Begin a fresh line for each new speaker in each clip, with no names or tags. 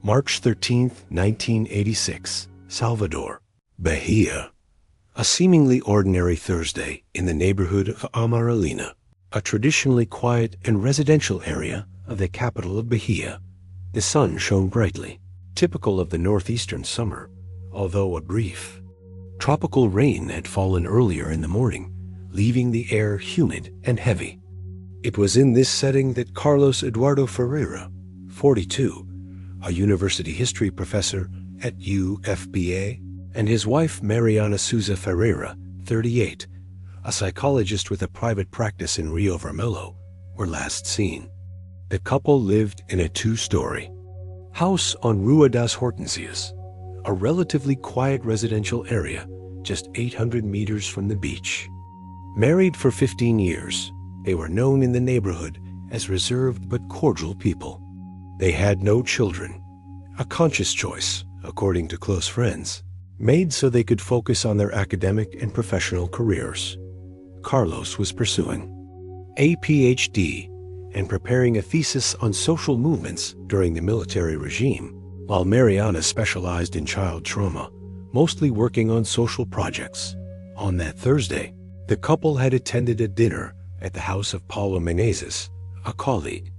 March 13, 1986, Salvador, Bahia. A seemingly ordinary Thursday in the neighborhood of Amaralina, a traditionally quiet and residential area of the capital of Bahia. The sun shone brightly, typical of the northeastern summer, although a brief. Tropical rain had fallen earlier in the morning, leaving the air humid and heavy. It was in this setting that Carlos Eduardo Ferreira, 42, a university history professor at UFBA, and his wife Mariana Souza Ferreira, 38, a psychologist with a private practice in Rio Vermelho, were last seen. The couple lived in a two-story house on Rua das Hortensias, a relatively quiet residential area just 800 meters from the beach. Married for 15 years, they were known in the neighborhood as reserved but cordial people. They had no children, a conscious choice, according to close friends, made so they could focus on their academic and professional careers. Carlos was pursuing a PhD and preparing a thesis on social movements during the military regime, while Mariana specialized in child trauma, mostly working on social projects. On that Thursday, the couple had attended a dinner at the house of Paulo Menezes, a colleague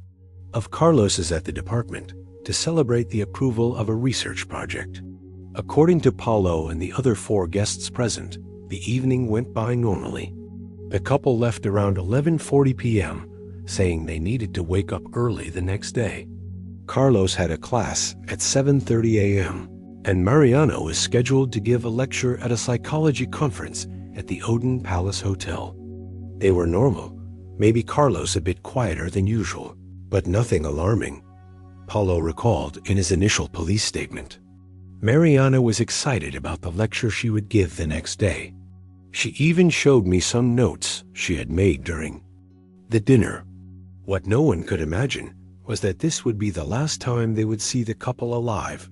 of Carlos's at the department, to celebrate the approval of a research project. According to Paulo and the other 4 guests present, the evening went by normally. The couple left around 11:40 p.m., saying they needed to wake up early the next day. Carlos had a class at 7:30 a.m., and Mariana was scheduled to give a lecture at a psychology conference at the Odin Palace Hotel. They were normal, maybe Carlos a bit quieter than usual, but nothing alarming, Paulo recalled in his initial police statement. Mariana was excited about the lecture she would give the next day. She even showed me some notes she had made during the dinner. What no one could imagine was that this would be the last time they would see the couple alive.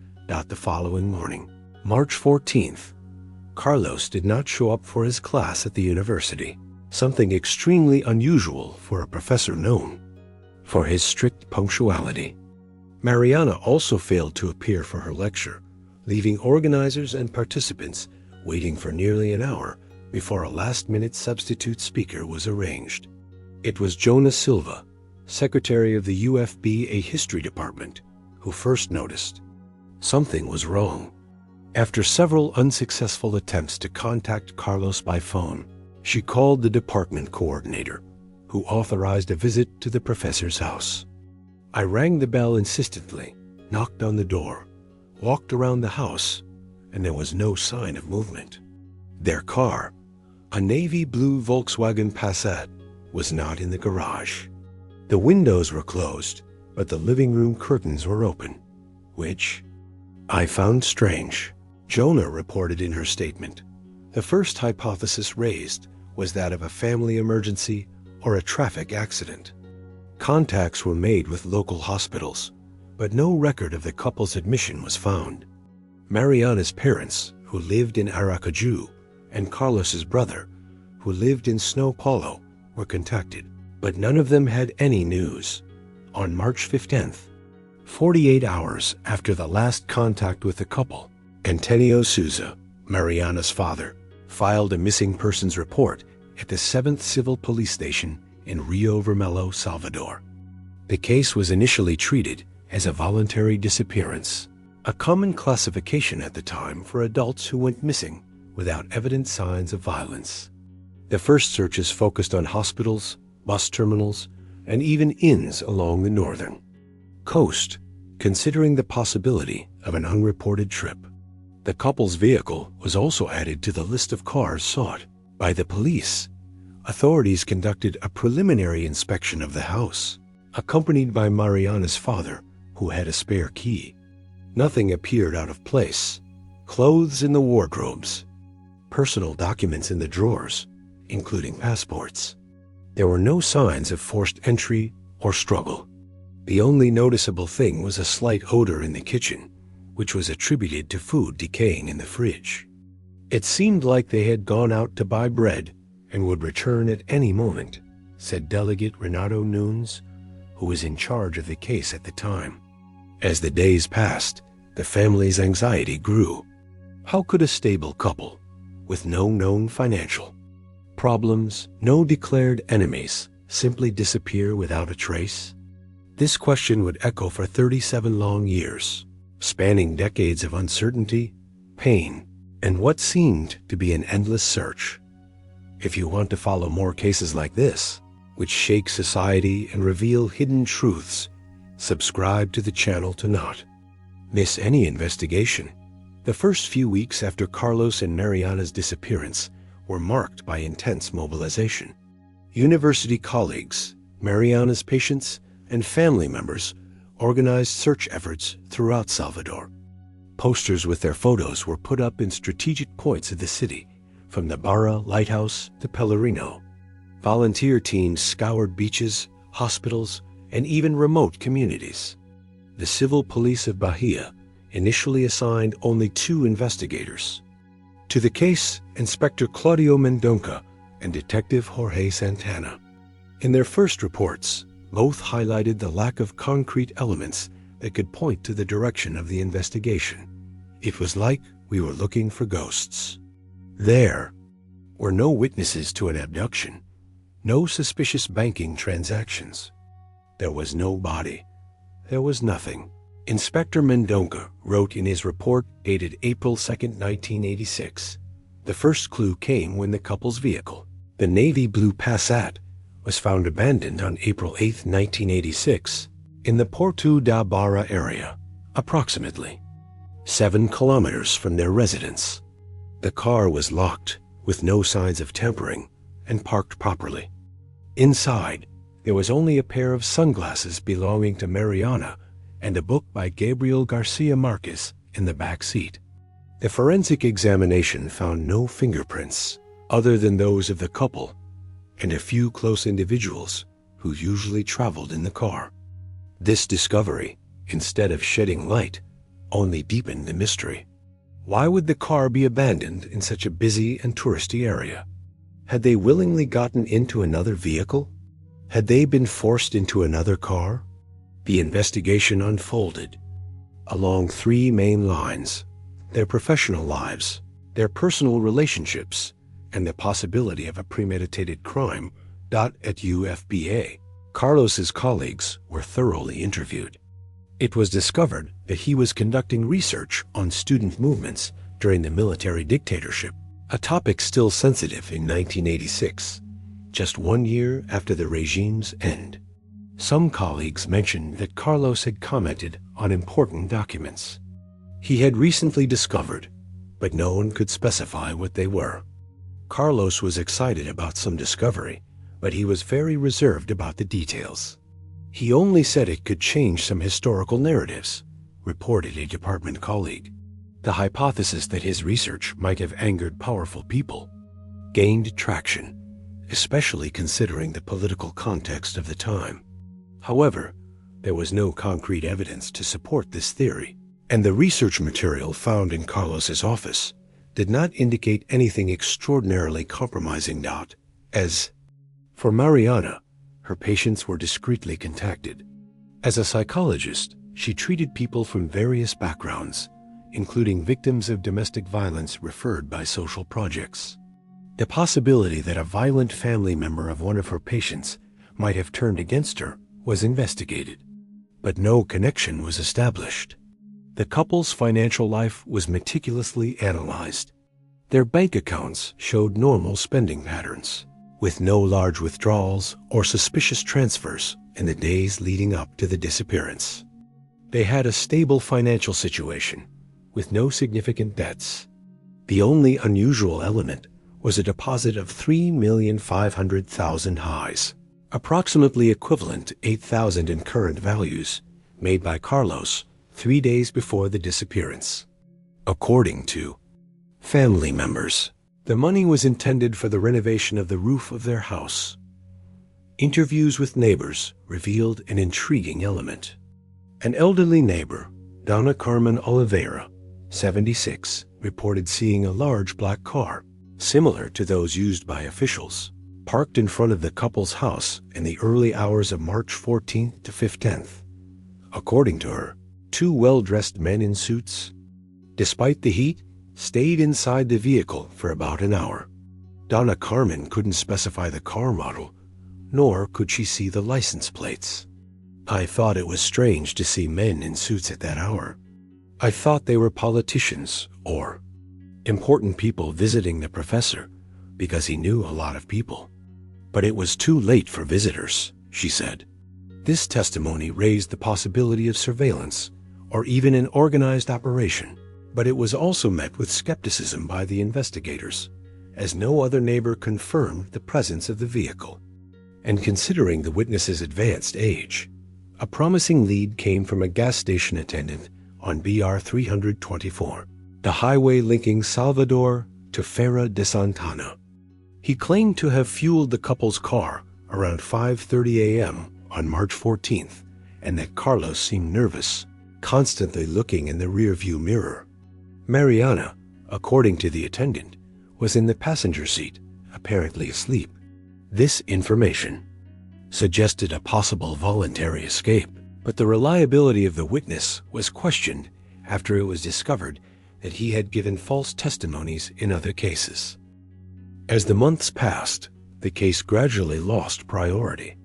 The following morning, March 14th, Carlos did not show up for his class at the university, something extremely unusual for a professor known for his strict punctuality. Mariana also failed to appear for her lecture, leaving organizers and participants waiting for nearly an hour before a last-minute substitute speaker was arranged. It was Jonas Silva, secretary of the UFBA History Department, who first noticed something was wrong. After several unsuccessful attempts to contact Carlos by phone, she called the department coordinator, who authorized a visit to the professor's house. I rang the bell insistently, knocked on the door, walked around the house, and there was no sign of movement. Their car, a navy blue Volkswagen Passat, was not in the garage. The windows were closed, but the living room curtains were open, which I found strange, Jonah reported in her statement. The first hypothesis raised was that of a family emergency or a traffic accident. Contacts were made with local hospitals, but no record of the couple's admission was found. Mariana's parents, who lived in Aracaju, and Carlos's brother, who lived in São Paulo, were contacted, but none of them had any news. On March 15th, 48 hours after the last contact with the couple, Antonio Souza, Mariana's father, filed a missing persons report at the 7th Civil Police Station in Rio Vermelho, Salvador. The case was initially treated as a voluntary disappearance, a common classification at the time for adults who went missing without evident signs of violence. The first searches focused on hospitals, bus terminals, and even inns along the northern coast, considering the possibility of an unreported trip. The couple's vehicle was also added to the list of cars sought by the police. Authorities conducted a preliminary inspection of the house, accompanied by Mariana's father, who had a spare key. Nothing appeared out of place. Clothes in the wardrobes, personal documents in the drawers, including passports. There were no signs of forced entry or struggle. The only noticeable thing was a slight odor in the kitchen, which was attributed to food decaying in the fridge. It seemed like they had gone out to buy bread and would return at any moment, said Delegate Renato Nunes, who was in charge of the case at the time. As the days passed, the family's anxiety grew. How could a stable couple, with no known financial problems, no declared enemies, simply disappear without a trace? This question would echo for 37 long years, spanning decades of uncertainty, pain, and what seemed to be an endless search. If you want to follow more cases like this, which shake society and reveal hidden truths, subscribe to the channel to not miss any investigation. The first few weeks after Carlos and Mariana's disappearance were marked by intense mobilization. University colleagues, Mariana's patients, and family members organized search efforts throughout Salvador. Posters with their photos were put up in strategic points of the city, from the Barra Lighthouse to Pelourinho. Volunteer teams scoured beaches, hospitals, and even remote communities. The civil police of Bahia initially assigned only 2 investigators. To the case, Inspector Claudio Mendonca and Detective Jorge Santana. In their first reports, both highlighted the lack of concrete elements that could point to the direction of the investigation. It was like we were looking for ghosts. There were no witnesses to an abduction, no suspicious banking transactions. There was no body. There was nothing. Inspector Mendonca wrote in his report dated April 2, 1986. The first clue came when the couple's vehicle, the navy blue Passat, was found abandoned on April 8, 1986, in the Porto da Barra area, approximately 7 kilometers from their residence. The car was locked, with no signs of tampering, and parked properly. Inside, there was only a pair of sunglasses belonging to Mariana and a book by Gabriel Garcia Marquez in the back seat. The forensic examination found no fingerprints other than those of the couple and a few close individuals who usually traveled in the car. This discovery, instead of shedding light, only deepened the mystery. Why would the car be abandoned in such a busy and touristy area? Had they willingly gotten into another vehicle? Had they been forced into another car? The investigation unfolded along 3 main lines: their professional lives, their personal relationships, and the possibility of a premeditated crime. At UFBA, Carlos's colleagues were thoroughly interviewed. It was discovered that he was conducting research on student movements during the military dictatorship, a topic still sensitive in 1986, just 1 year after the regime's end. Some colleagues mentioned that Carlos had commented on important documents he had recently discovered, but no one could specify what they were. Carlos was excited about some discovery, but he was very reserved about the details. He only said it could change some historical narratives, reported a department colleague. The hypothesis that his research might have angered powerful people gained traction, especially considering the political context of the time. However, there was no concrete evidence to support this theory, and the research material found in Carlos's office did not indicate anything extraordinarily compromising. As for Mariana, her patients were discreetly contacted. As a psychologist, she treated people from various backgrounds, including victims of domestic violence referred by social projects. The possibility that a violent family member of one of her patients might have turned against her was investigated, but no connection was established. The couple's financial life was meticulously analyzed. Their bank accounts showed normal spending patterns, with no large withdrawals or suspicious transfers in the days leading up to the disappearance. They had a stable financial situation, with no significant debts. The only unusual element was a deposit of 3,500,000 highs, approximately equivalent to 8,000 in current values, made by Carlos 3 days before the disappearance. According to family members, the money was intended for the renovation of the roof of their house. Interviews with neighbors revealed an intriguing element. An elderly neighbor, Donna Carmen Oliveira, 76, reported seeing a large black car, similar to those used by officials, parked in front of the couple's house in the early hours of March 14th to 15th. According to her, two well-dressed men in suits, despite the heat, stayed inside the vehicle for about an hour. Donna Carmen couldn't specify the car model, nor could she see the license plates. I thought it was strange to see men in suits at that hour. I thought they were politicians or important people visiting the professor because he knew a lot of people. But it was too late for visitors, she said. This testimony raised the possibility of surveillance or even an organized operation, but it was also met with skepticism by the investigators, as no other neighbor confirmed the presence of the vehicle. And considering the witness's advanced age, a promising lead came from a gas station attendant on BR 324, the highway linking Salvador to Feira de Santana. He claimed to have fueled the couple's car around 5:30 a.m. on March 14th, and that Carlos seemed nervous, constantly looking in the rearview mirror. Mariana, according to the attendant, was in the passenger seat, apparently asleep. This information suggested a possible voluntary escape, but the reliability of the witness was questioned after it was discovered that he had given false testimonies in other cases. As the months passed, the case gradually lost priority.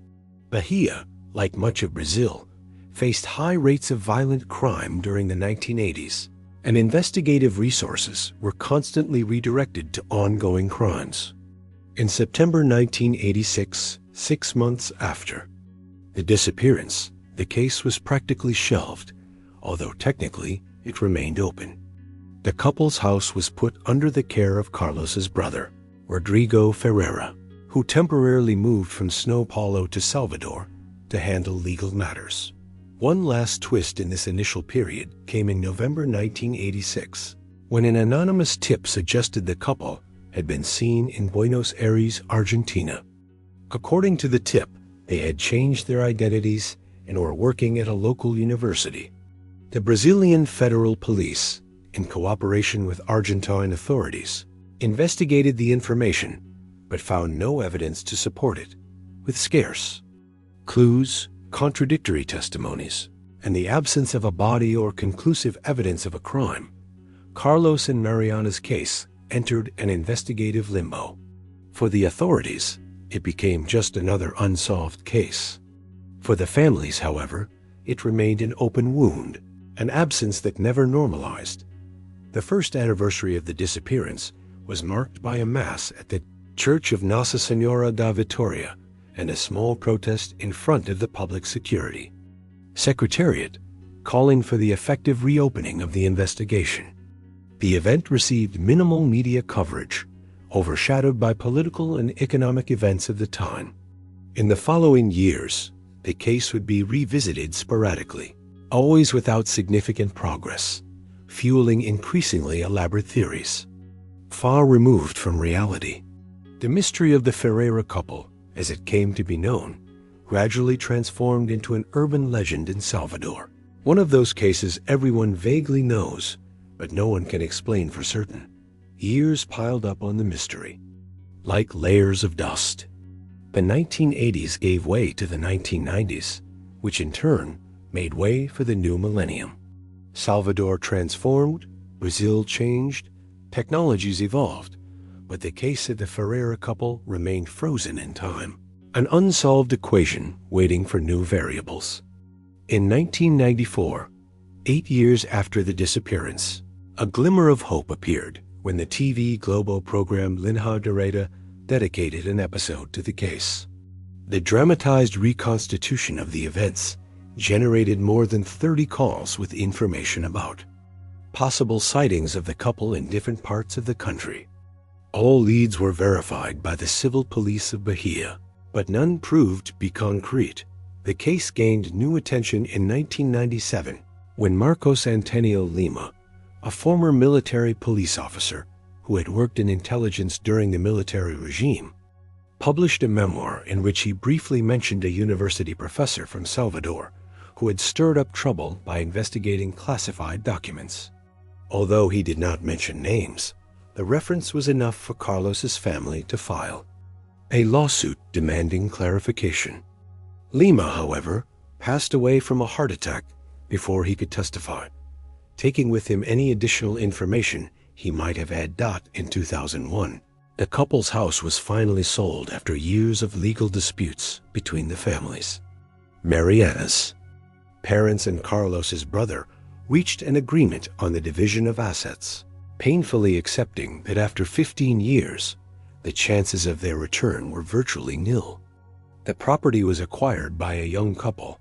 Bahia, like much of Brazil, faced high rates of violent crime during the 1980s, and investigative resources were constantly redirected to ongoing crimes. In September 1986, 6 months after the disappearance, the case was practically shelved, although technically it remained open. The couple's house was put under the care of Carlos's brother, Rodrigo Ferreira, who temporarily moved from São Paulo to Salvador to handle legal matters. One last twist in this initial period came in November 1986, when an anonymous tip suggested the couple had been seen in Buenos Aires, Argentina. According to the tip, they had changed their identities and were working at a local university. The Brazilian Federal Police, in cooperation with Argentine authorities, investigated the information but found no evidence to support it, with scarce clues, contradictory testimonies, and the absence of a body or conclusive evidence of a crime. Carlos and Mariana's case entered an investigative limbo. For the authorities, it became just another unsolved case. For the families, however, it remained an open wound, an absence that never normalized. The first anniversary of the disappearance was marked by a mass at the Church of Nossa Senhora da Vitória and a small protest in front of the Public Security Secretariat, calling for the effective reopening of the investigation. The event received minimal media coverage, overshadowed by political and economic events of the time. In the following years, the case would be revisited sporadically, always without significant progress, fueling increasingly elaborate theories, far removed from reality. The mystery of the Ferreira couple, as it came to be known, gradually transformed into an urban legend in Salvador. One of those cases everyone vaguely knows, but no one can explain for certain. Years piled up on the mystery, like layers of dust. The 1980s gave way to the 1990s, which in turn made way for the new millennium. Salvador transformed, Brazil changed, technologies evolved, but the case of the Ferreira couple remained frozen in time, an unsolved equation waiting for new variables. In 1994, 8 years after the disappearance, a glimmer of hope appeared when the TV Globo program Linha Direita dedicated an episode to the case. The dramatized reconstitution of the events generated more than 30 calls with information about possible sightings of the couple in different parts of the country. All leads were verified by the civil police of Bahia, but none proved to be concrete. The case gained new attention in 1997 when Marcos Antonio Lima, a former military police officer who had worked in intelligence during the military regime, published a memoir in which he briefly mentioned a university professor from Salvador who had stirred up trouble by investigating classified documents. Although he did not mention names, the reference was enough for Carlos's family to file a lawsuit demanding clarification. Lima, however, passed away from a heart attack before he could testify, taking with him any additional information he might have had. In 2001, the couple's house was finally sold after years of legal disputes between the families. Mariana's parents and Carlos's brother reached an agreement on the division of assets, painfully accepting that after 15 years, the chances of their return were virtually nil. The property was acquired by a young couple,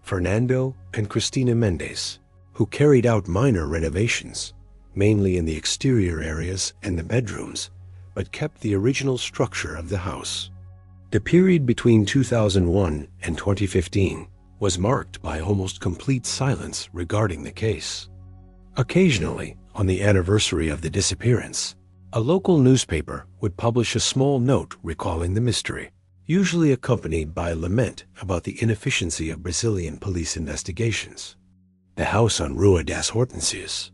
Fernando and Cristina Mendez, who carried out minor renovations, mainly in the exterior areas and the bedrooms, but kept the original structure of the house. The period between 2001 and 2015 was marked by almost complete silence regarding the case. Occasionally, on the anniversary of the disappearance, a local newspaper would publish a small note recalling the mystery, usually accompanied by a lament about the inefficiency of Brazilian police investigations. The house on Rua das Hortensias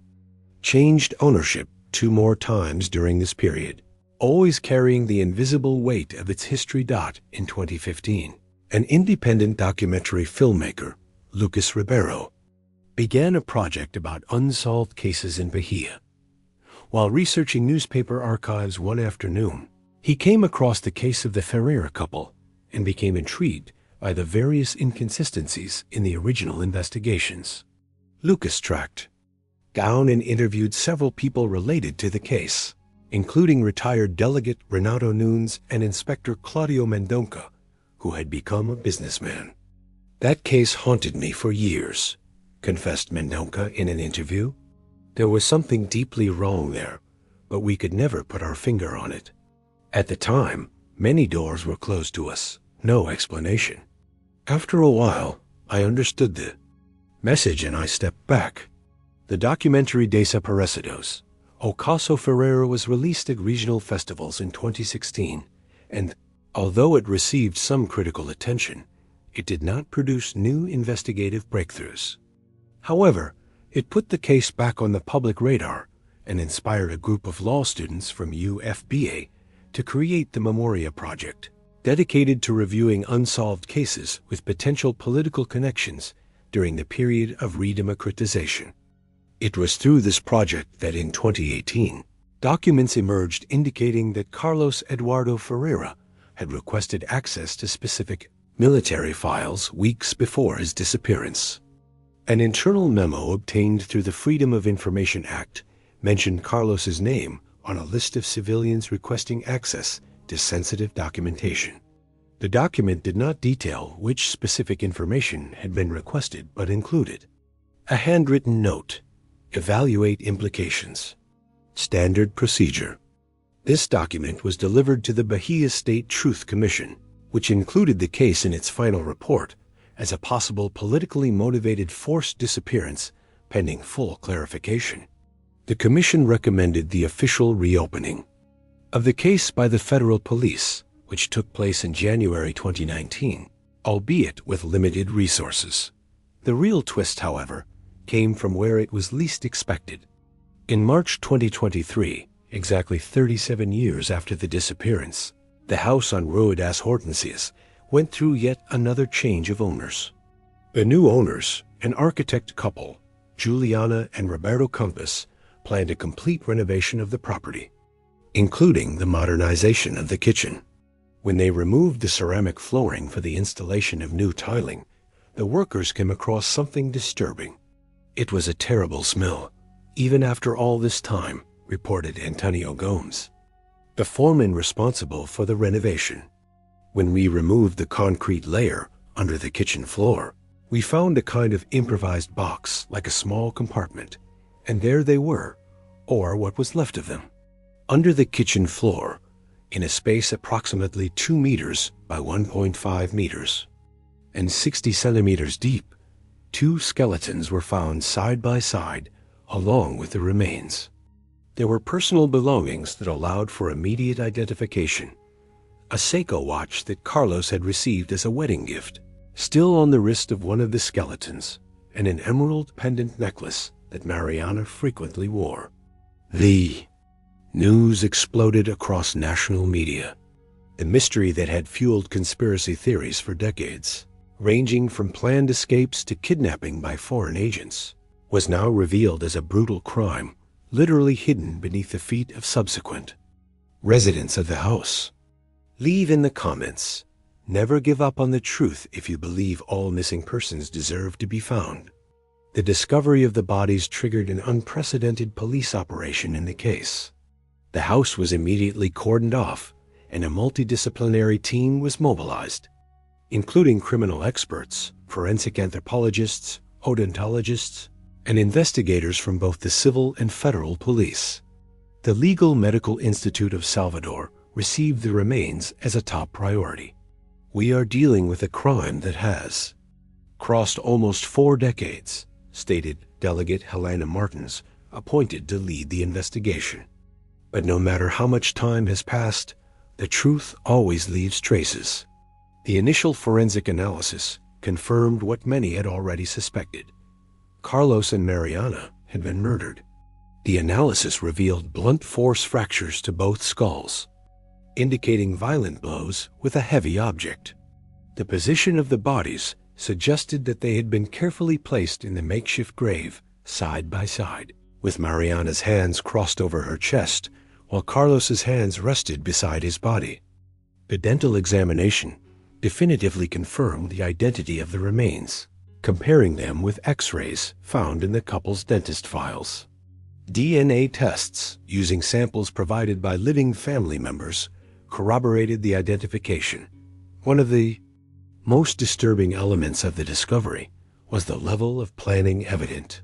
changed ownership 2 more times during this period, always carrying the invisible weight of its history. In 2015, an independent documentary filmmaker, Lucas Ribeiro, began a project about unsolved cases in Bahia. While researching newspaper archives one afternoon, he came across the case of the Ferreira couple and became intrigued by the various inconsistencies in the original investigations. Lucas tracked down and interviewed several people related to the case, including retired delegate Renato Nunes and Inspector Claudio Mendonça, who had become a businessman. "That case haunted me for years," confessed Mendonça in an interview. "There was something deeply wrong there, but we could never put our finger on it. At the time, many doors were closed to us, no explanation. After a while, I understood the message and I stepped back." The documentary Desaparecidos, O Caso Ferreira, was released at regional festivals in 2016, and although it received some critical attention, it did not produce new investigative breakthroughs. However, it put the case back on the public radar and inspired a group of law students from UFBA to create the Memoria Project, dedicated to reviewing unsolved cases with potential political connections during the period of redemocratization. It was through this project that in 2018, documents emerged indicating that Carlos Eduardo Ferreira had requested access to specific military files weeks before his disappearance. An internal memo obtained through the Freedom of Information Act mentioned Carlos's name on a list of civilians requesting access to sensitive documentation. The document did not detail which specific information had been requested, but included a handwritten note: "Evaluate implications. Standard procedure." This document was delivered to the Bahia State Truth Commission, which included the case in its final report as a possible politically motivated forced disappearance pending full clarification. The commission recommended the official reopening of the case by the federal police, which took place in January 2019, albeit with limited resources. The real twist, however, came from where it was least expected. In March 2023, exactly 37 years after the disappearance, the house on Rua das Hortensias went through yet another change of owners. The new owners, an architect couple, Juliana and Roberto Campos, planned a complete renovation of the property, including the modernization of the kitchen. When they removed the ceramic flooring for the installation of new tiling, the workers came across something disturbing. "It was a terrible smell, even after all this time," reported Antonio Gomes, the foreman responsible for the renovation. "When we removed the concrete layer under the kitchen floor, we found a kind of improvised box like a small compartment, and there they were, or what was left of them. Under the kitchen floor, in a space approximately 2 meters by 1.5 meters and 60 centimeters deep, 2 skeletons were found side by side along with the remains. There were personal belongings that allowed for immediate identification: a Seiko watch that Carlos had received as a wedding gift, still on the wrist of one of the skeletons, and an emerald pendant necklace that Mariana frequently wore. The news exploded across national media. The mystery that had fueled conspiracy theories for decades ranging from planned escapes to kidnapping by foreign agents, was now revealed as a brutal crime, literally hidden beneath the feet of subsequent residents of the house. Leave in the comments. Never give up on the truth if you believe all missing persons deserve to be found. The discovery of the bodies triggered an unprecedented police operation in the case. The house was immediately cordoned off, and a multidisciplinary team was mobilized, including criminal experts, forensic anthropologists, odontologists, and investigators from both the civil and federal police. The Legal Medical Institute of Salvador received the remains as a top priority. We are dealing with a crime that has crossed almost 4 decades, stated Delegate Helena Martins, appointed to lead the investigation. But no matter how much time has passed, the truth always leaves traces. The initial forensic analysis confirmed what many had already suspected. Carlos and Mariana had been murdered. The analysis revealed blunt force fractures to both skulls, indicating violent blows with a heavy object. The position of the bodies suggested that they had been carefully placed in the makeshift grave, side by side, with Mariana's hands crossed over her chest, while Carlos's hands rested beside his body. The dental examination definitively confirmed the identity of the remains, comparing them with X-rays found in the couple's dentist files. DNA tests, using samples provided by living family members, corroborated the identification. One of the most disturbing elements of the discovery was the level of planning evident.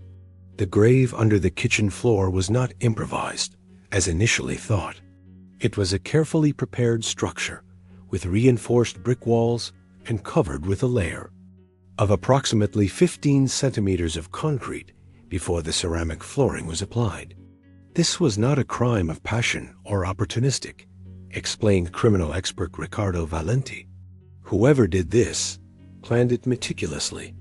The grave under the kitchen floor was not improvised, as initially thought. It was a carefully prepared structure, with reinforced brick walls and covered with a layer of approximately 15 centimeters of concrete before the ceramic flooring was applied. This was not a crime of passion or opportunistic, explained criminal expert Ricardo Valenti. Whoever did this planned it meticulously,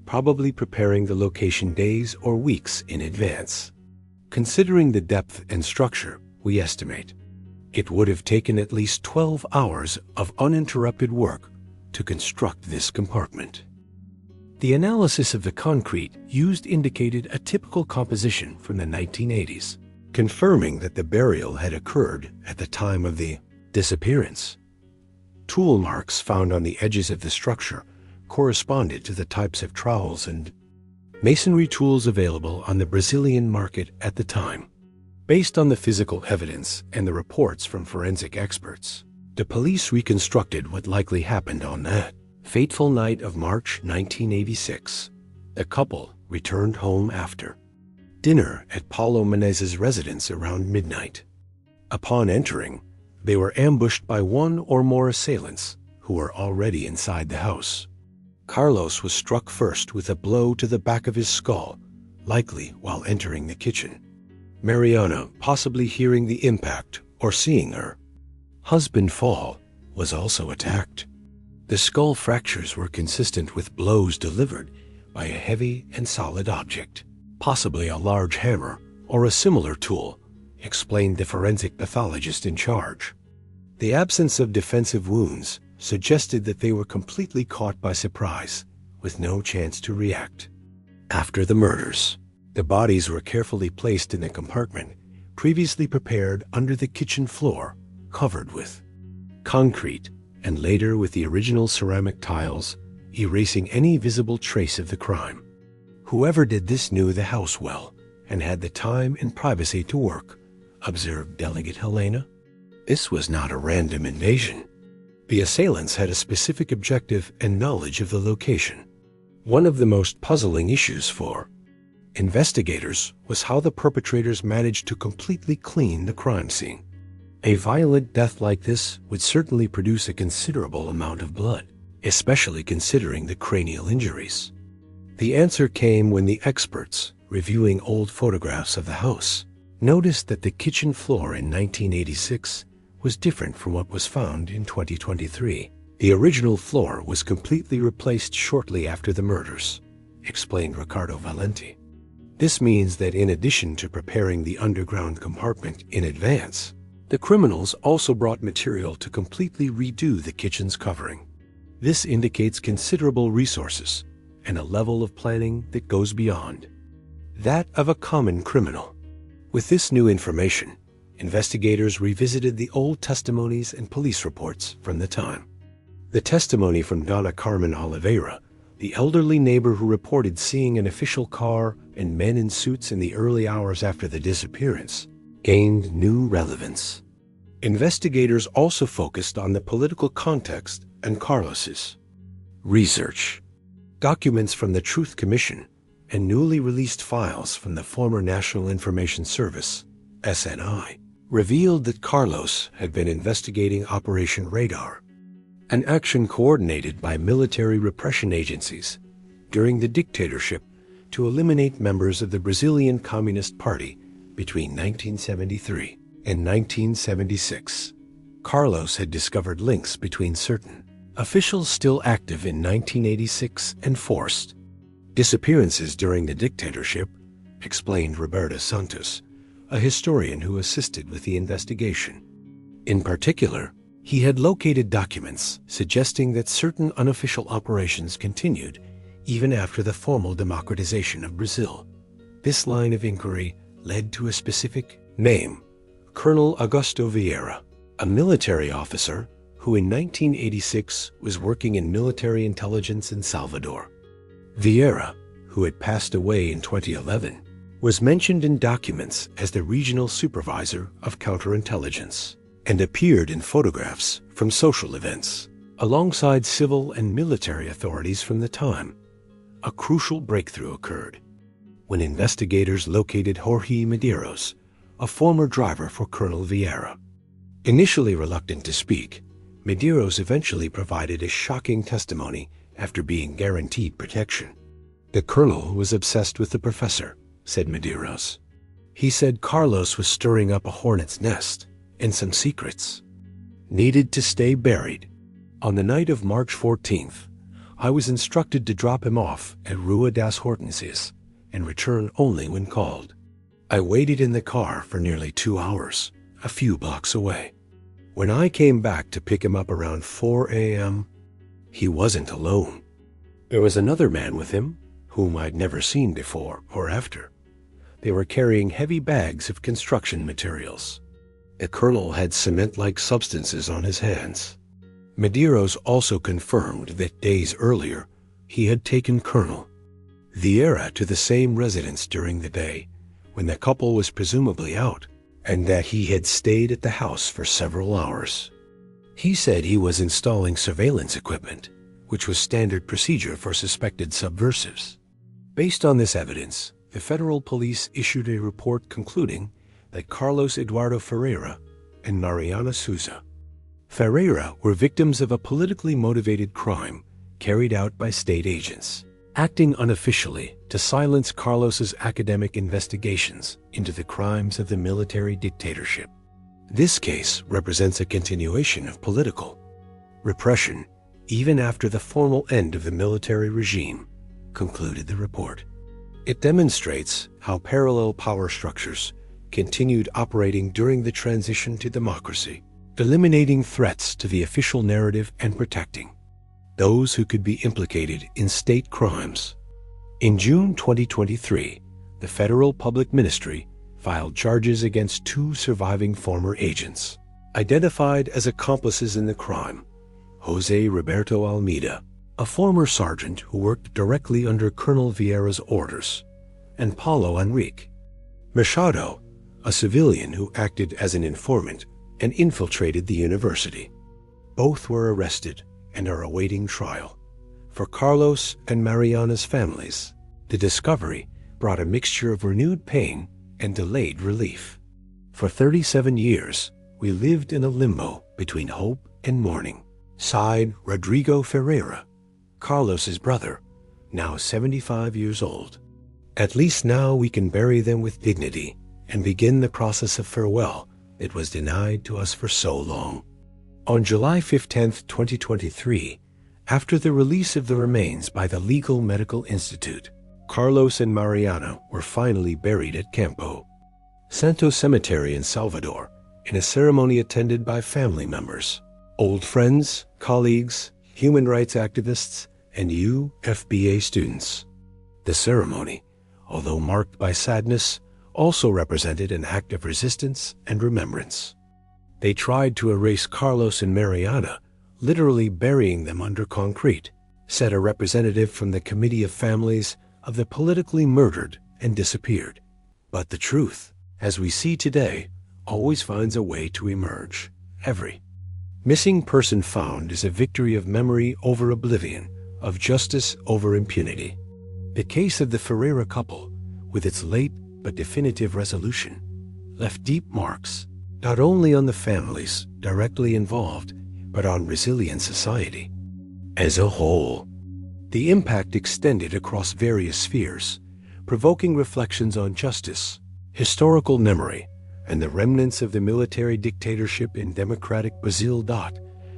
probably preparing the location days or weeks in advance. Considering the depth and structure, we estimate it would have taken at least 12 hours of uninterrupted work to construct this compartment. The analysis of the concrete used indicated a typical composition from the 1980s, confirming that the burial had occurred at the time of the disappearance. Tool marks found on the edges of the structure corresponded to the types of trowels and masonry tools available on the Brazilian market at the time. Based on the physical evidence and the reports from forensic experts, the police reconstructed what likely happened on that fateful night of March 1986. The couple returned home after dinner at Paulo Menezes' residence around midnight. Upon entering, they were ambushed by one or more assailants who were already inside the house. Carlos was struck first with a blow to the back of his skull, likely while entering the kitchen. Mariana, possibly hearing the impact or seeing her husband fall, was also attacked. The skull fractures were consistent with blows delivered by a heavy and solid object, possibly a large hammer or a similar tool, explained the forensic pathologist in charge. The absence of defensive wounds suggested that they were completely caught by surprise, with no chance to react. After the murders, the bodies were carefully placed in a compartment previously prepared under the kitchen floor, covered with concrete, and later with the original ceramic tiles, erasing any visible trace of the crime. Whoever did this knew the house well and had the time and privacy to work, observed Delegate Helena. This was not a random invasion. The assailants had a specific objective and knowledge of the location. One of the most puzzling issues for investigators was how the perpetrators managed to completely clean the crime scene. A violent death like this would certainly produce a considerable amount of blood, especially considering the cranial injuries. The answer came when the experts, reviewing old photographs of the house, noticed that the kitchen floor in 1986 was different from what was found in 2023. The original floor was completely replaced shortly after the murders, explained Ricardo Valenti. This means that in addition to preparing the underground compartment in advance, the criminals also brought material to completely redo the kitchen's covering. This indicates considerable resources and a level of planning that goes beyond that of a common criminal. With this new information, investigators revisited the old testimonies and police reports from the time. The testimony from Donna Carmen Oliveira, the elderly neighbor who reported seeing an official car and men in suits in the early hours after the disappearance, gained new relevance. Investigators also focused on the political context and Carlos's research. Documents from the Truth Commission and newly released files from the former National Information Service, SNI, revealed that Carlos had been investigating Operation Radar, an action coordinated by military repression agencies during the dictatorship to eliminate members of the Brazilian Communist Party between 1973 and 1976. Carlos had discovered links between certain officials still active in 1986 and forced disappearances during the dictatorship, explained Roberta Santos, a historian who assisted with the investigation. In particular, he had located documents suggesting that certain unofficial operations continued even after the formal democratization of Brazil. This line of inquiry led to a specific name, Colonel Augusto Vieira, a military officer who in 1986 was working in military intelligence in Salvador. Vieira, who had passed away in 2011, was mentioned in documents as the regional supervisor of counterintelligence and appeared in photographs from social events alongside civil and military authorities from the time. A crucial breakthrough occurred when investigators located Jorge Medeiros, a former driver for Colonel Vieira. Initially reluctant to speak, Medeiros eventually provided a shocking testimony after being guaranteed protection. The colonel was obsessed with the professor, said Medeiros. He said Carlos was stirring up a hornet's nest and some secrets needed to stay buried. On the night of March 14th, I was instructed to drop him off at Rua das Hortensias and return only when called. I waited in the car for nearly 2 hours, a few blocks away. When I came back to pick him up around 4 a.m., he wasn't alone. There was another man with him, whom I'd never seen before or after. They were carrying heavy bags of construction materials. The colonel had cement-like substances on his hands. Medeiros also confirmed that days earlier, he had taken Colonel Vieira to the same residence during the day, when the couple was presumably out, and that he had stayed at the house for several hours. He said he was installing surveillance equipment, which was standard procedure for suspected subversives. Based on this evidence, the federal police issued a report concluding that Carlos Eduardo Ferreira and Mariana Souza Ferreira were victims of a politically motivated crime carried out by state agents, acting unofficially to silence Carlos's academic investigations into the crimes of the military dictatorship. This case represents a continuation of political repression even after the formal end of the military regime, concluded the report. It demonstrates how parallel power structures continued operating during the transition to democracy, eliminating threats to the official narrative and protecting those who could be implicated in state crimes. In June 2023, the Federal Public Ministry filed charges against 2 surviving former agents, identified as accomplices in the crime: Jose Roberto Almeida, a former sergeant who worked directly under Colonel Vieira's orders, and Paulo Henrique Machado, a civilian who acted as an informant and infiltrated the university. Both were arrested and are awaiting trial. For Carlos and Mariana's families, the discovery brought a mixture of renewed pain and delayed relief. For 37 years, we lived in a limbo between hope and mourning, sighed Rodrigo Ferreira, Carlos's brother, now 75 years old. At least now we can bury them with dignity and begin the process of farewell that was denied to us for so long. On July 15, 2023, after the release of the remains by the Legal Medical Institute, Carlos and Mariana were finally buried at Campo Santo Cemetery in Salvador in a ceremony attended by family members, old friends, colleagues, human rights activists, and UFBA students. The ceremony, although marked by sadness, also represented an act of resistance and remembrance. They tried to erase Carlos and Mariana, literally burying them under concrete, said a representative from the Committee of Families of the politically murdered and disappeared. But the truth, as we see today, always finds a way to emerge. Every missing person found is a victory of memory over oblivion, of justice over impunity. The case of the Ferreira couple, with its late but definitive resolution, left deep marks, not only on the families directly involved, but on resilient society as a whole. The impact extended across various spheres, provoking reflections on justice, historical memory, and the remnants of the military dictatorship in democratic Brazil.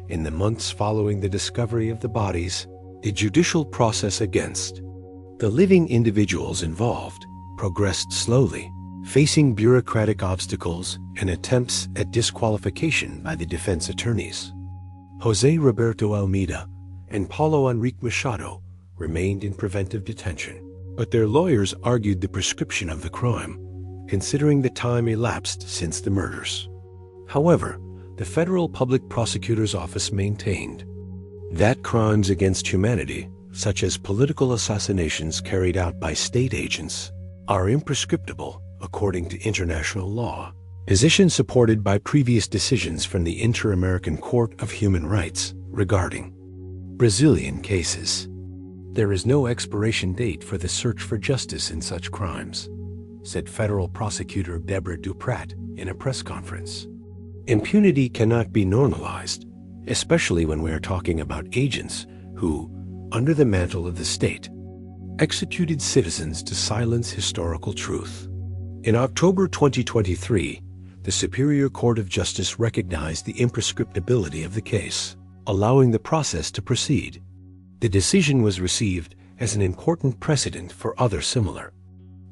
In the months following the discovery of the bodies, the judicial process against the living individuals involved progressed slowly, facing bureaucratic obstacles and attempts at disqualification by the defense attorneys. José Roberto Almeida and Paulo Henrique Machado remained in preventive detention, but their lawyers argued the prescription of the crime, considering the time elapsed since the murders. However, the Federal Public Prosecutor's Office maintained that crimes against humanity, such as political assassinations carried out by state agents, are imprescriptible according to international law, position supported by previous decisions from the Inter-American Court of Human Rights regarding Brazilian cases. There is no expiration date for the search for justice in such crimes, said Federal Prosecutor Deborah Duprat in a press conference. Impunity cannot be normalized, especially when we are talking about agents who, under the mantle of the state, executed citizens to silence historical truth. In October 2023, the Superior Court of Justice recognized the imprescriptibility of the case, allowing the process to proceed. The decision was received as an important precedent for other similar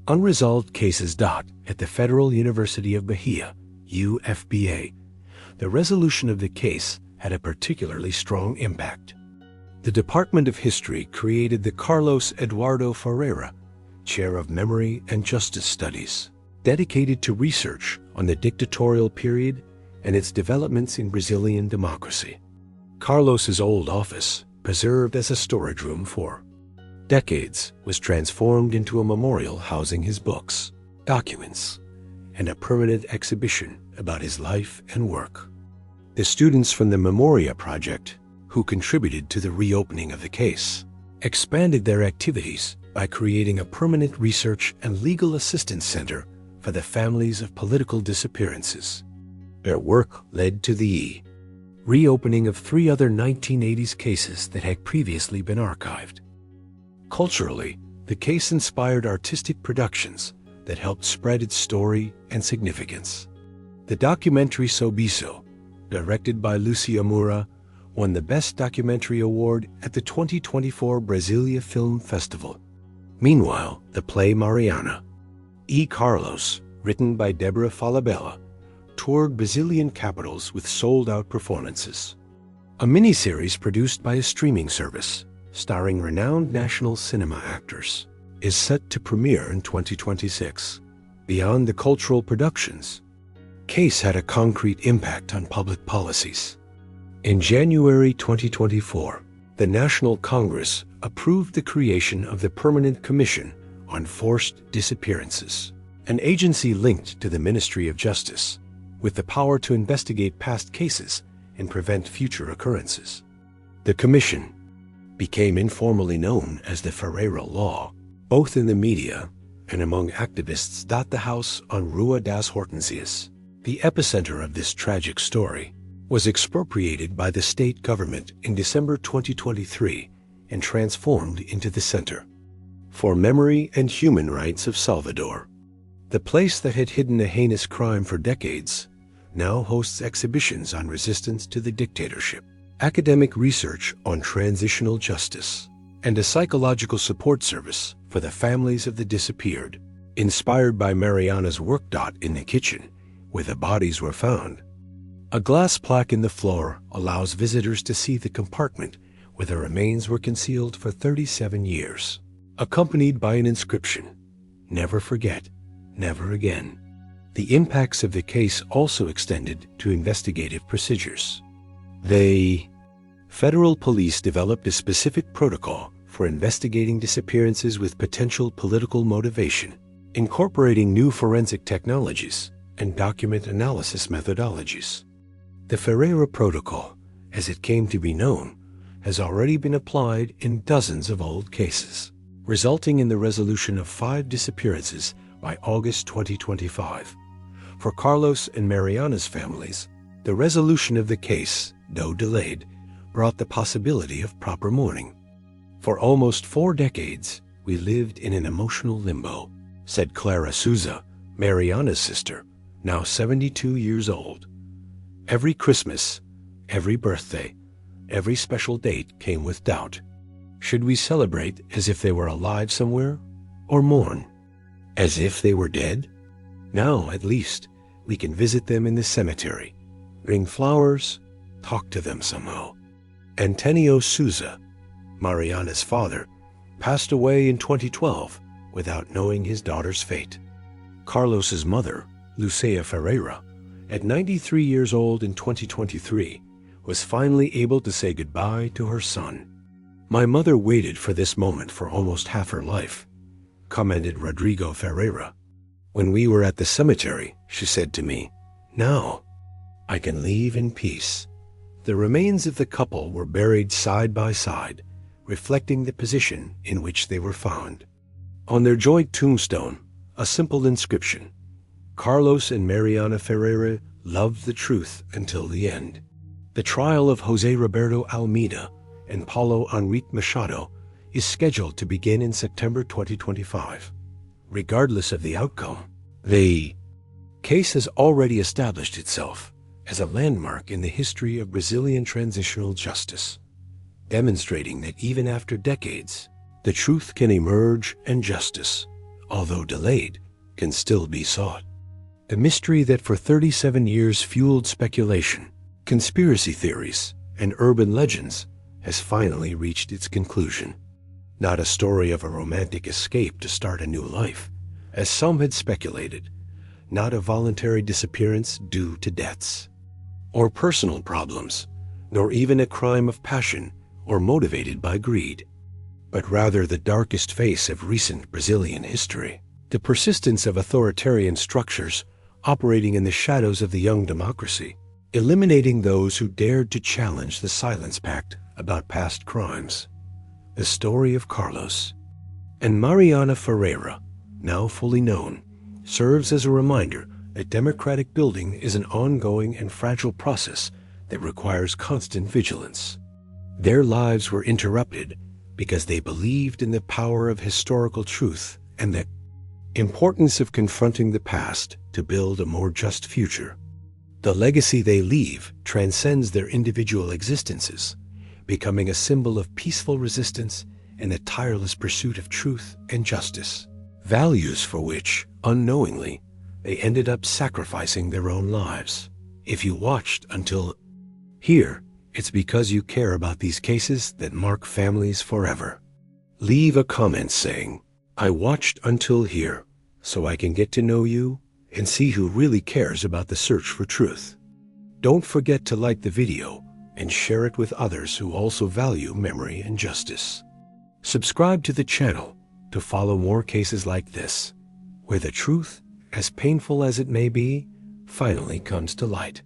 unresolved cases. At the Federal University of Bahia, UFBA, the resolution of the case had a particularly strong impact. The Department of History created the Carlos Eduardo Ferreira Chair of Memory and Justice Studies, dedicated to research on the dictatorial period and its developments in Brazilian democracy. Carlos's old office, preserved as a storage room for decades, was transformed into a memorial housing his books, documents, and a permanent exhibition about his life and work. The students from the Memoria Project, who contributed to the reopening of the case, expanded their activities by creating a permanent research and legal assistance center for the families of political disappearances. Their work led to the reopening of 3 other 1980s cases that had previously been archived. Culturally, the case inspired artistic productions that helped spread its story and significance. The documentary Sobiso, directed by Lucia Moura, won the Best Documentary Award at the 2024 Brasilia Film Festival. Meanwhile, the play Mariana e Carlos, written by Deborah Falabella, toured Brazilian capitals with sold-out performances. A miniseries produced by a streaming service, starring renowned national cinema actors, is set to premiere in 2026. Beyond the cultural productions, case had a concrete impact on public policies. In January 2024, the National Congress approved the creation of the Permanent Commission on Forced Disappearances, an agency linked to the Ministry of Justice, with the power to investigate past cases and prevent future occurrences. The commission became informally known as the Ferreira Law, both in the media and among activists. The house on Rua das Hortensias, the epicenter of this tragic story, was expropriated by the state government in December 2023 and transformed into the Center for Memory and Human Rights of Salvador. The place that had hidden a heinous crime for decades now hosts exhibitions on resistance to the dictatorship, academic research on transitional justice, and a psychological support service for the families of the disappeared, inspired by Mariana's work. In the kitchen, where the bodies were found, a glass plaque in the floor allows visitors to see the compartment where the remains were concealed for 37 years, accompanied by an inscription, "Never forget, never again." The impacts of the case also extended to investigative procedures. Federal police developed a specific protocol for investigating disappearances with potential political motivation, incorporating new forensic technologies and document analysis methodologies. The Ferreira Protocol, as it came to be known, has already been applied in dozens of old cases, resulting in the resolution of 5 disappearances by August 2025. For Carlos and Mariana's families, the resolution of the case, though delayed, brought the possibility of proper mourning. "For almost 4 decades, we lived in an emotional limbo," said Clara Souza, Mariana's sister, now 72 years old. "Every Christmas, every birthday, every special date came with doubt. Should we celebrate as if they were alive somewhere, or mourn as if they were dead? Now, at least, we can visit them in the cemetery, bring flowers, talk to them somehow." Antonio Souza, Mariana's father, passed away in 2012 without knowing his daughter's fate. Carlos's mother, Lucia Ferreira, at 93 years old in 2023, was finally able to say goodbye to her son. "My mother waited for this moment for almost half her life," commented Rodrigo Ferreira. "When we were at the cemetery, she said to me, 'Now, I can leave in peace.'" The remains of the couple were buried side by side, reflecting the position in which they were found. On their joint tombstone, a simple inscription: "Carlos and Mariana Ferreira loved the truth until the end." The trial of Jose Roberto Almeida and Paulo Henrique Machado is scheduled to begin in September 2025. Regardless of the outcome, the case has already established itself as a landmark in the history of Brazilian transitional justice, demonstrating that even after decades, the truth can emerge and justice, although delayed, can still be sought. The mystery that for 37 years fueled speculation, conspiracy theories, and urban legends has finally reached its conclusion. Not a story of a romantic escape to start a new life, as some had speculated, not a voluntary disappearance due to debts or personal problems, nor even a crime of passion or motivated by greed, but rather the darkest face of recent Brazilian history, the persistence of authoritarian structures operating in the shadows of the young democracy, eliminating those who dared to challenge the silence pact about past crimes. The story of Carlos and Mariana Ferreira, now fully known, serves as a reminder that democratic building is an ongoing and fragile process that requires constant vigilance. Their lives were interrupted because they believed in the power of historical truth and the importance of confronting the past to build a more just future. The legacy they leave transcends their individual existences, becoming a symbol of peaceful resistance and the tireless pursuit of truth and justice, values for which, unknowingly, they ended up sacrificing their own lives. If you watched until here, it's because you care about these cases that mark families forever. Leave a comment saying, "I watched until here, so I can get to know you and see who really cares about the search for truth." Don't forget to like the video and share it with others who also value memory and justice. Subscribe to the channel to follow more cases like this, where the truth, as painful as it may be, finally comes to light.